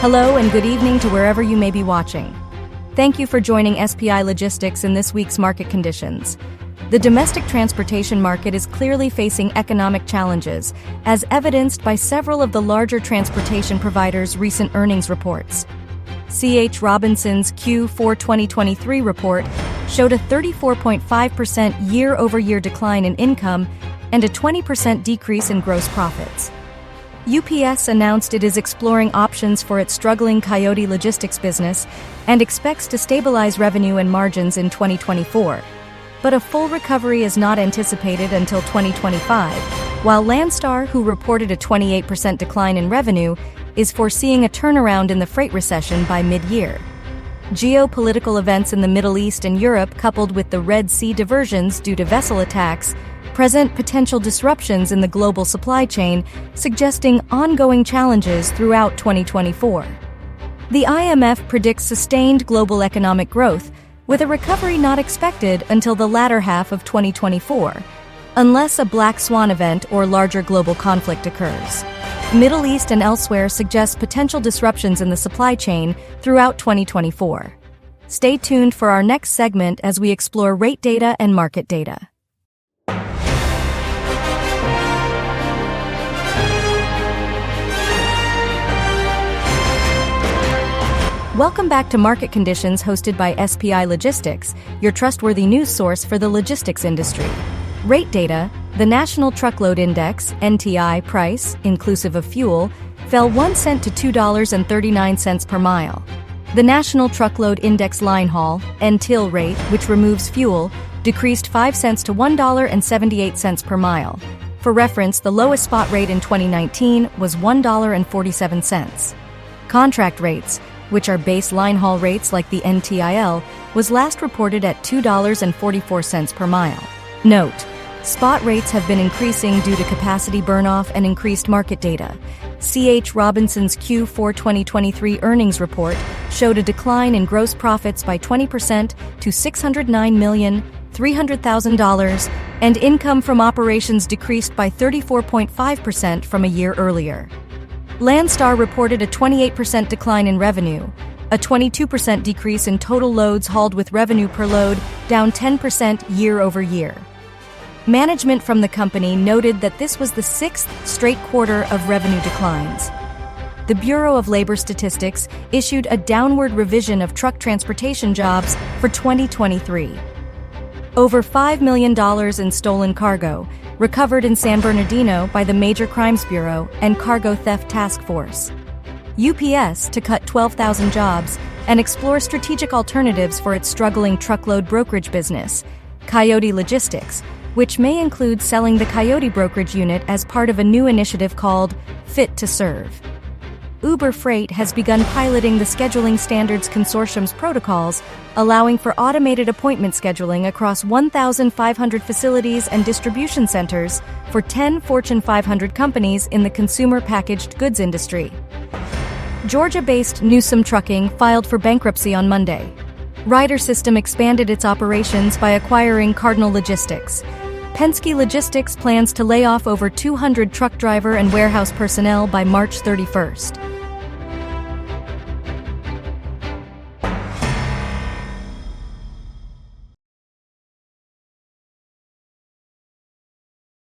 Hello and good evening to wherever you may be watching. Thank you for joining SPI Logistics in this week's market conditions. The domestic transportation market is clearly facing economic challenges, as evidenced by several of the larger transportation providers' recent earnings reports. C.H. Robinson's Q4 2023 report showed a 34.5% year-over-year decline in income and a 20% decrease in gross profits. UPS announced it is exploring options for its struggling Coyote Logistics business and expects to stabilize revenue and margins in 2024. But a full recovery is not anticipated until 2025, while Landstar, who reported a 28% decline in revenue, is foreseeing a turnaround in the freight recession by mid-year. Geopolitical events in the Middle East and Europe, coupled with the Red Sea diversions due to vessel attacks, present potential disruptions in the global supply chain, suggesting ongoing challenges throughout 2024. The IMF predicts sustained global economic growth, with a recovery not expected until the latter half of 2024, unless a black swan event or larger global conflict occurs. Middle East and elsewhere suggest potential disruptions in the supply chain throughout 2024. Stay tuned for our next segment as we explore rate data and market data. Welcome back to Market Conditions, hosted by SPI Logistics, your trustworthy news source for the logistics industry. Rate data: the National Truckload Index (NTI) price, inclusive of fuel, fell 1 cent to $2.39 per mile. The National Truckload Index line haul (NTIL) rate, which removes fuel, decreased 5 cents to $1.78 per mile. For reference, the lowest spot rate in 2019 was $1.47. Contract rates, which are base line haul rates like the NTIL, was last reported at $2.44 per mile. Note: spot rates have been increasing due to capacity burn-off and increased market data. C.H. Robinson's Q4 2023 earnings report showed a decline in gross profits by 20% to $609,300,000, and income from operations decreased by 34.5% from a year earlier. Landstar reported a 28% decline in revenue, a 22% decrease in total loads hauled, with revenue per load down 10% year-over-year. Management from the company noted that this was the sixth straight quarter of revenue declines. The Bureau of Labor Statistics issued a downward revision of truck transportation jobs for 2023. Over $5 million in stolen cargo recovered in San Bernardino by the Major Crimes Bureau and Cargo Theft Task Force. UPS to cut 12,000 jobs and explore strategic alternatives for its struggling truckload brokerage business, Coyote Logistics, which may include selling the Coyote brokerage unit as part of a new initiative called Fit to Serve. Uber Freight has begun piloting the Scheduling Standards Consortium's protocols, allowing for automated appointment scheduling across 1,500 facilities and distribution centers for 10 Fortune 500 companies in the consumer packaged goods industry. Georgia-based Newsom Trucking filed for bankruptcy on Monday. Ryder System expanded its operations by acquiring Cardinal Logistics. Penske Logistics plans to lay off over 200 truck driver and warehouse personnel by March 31st.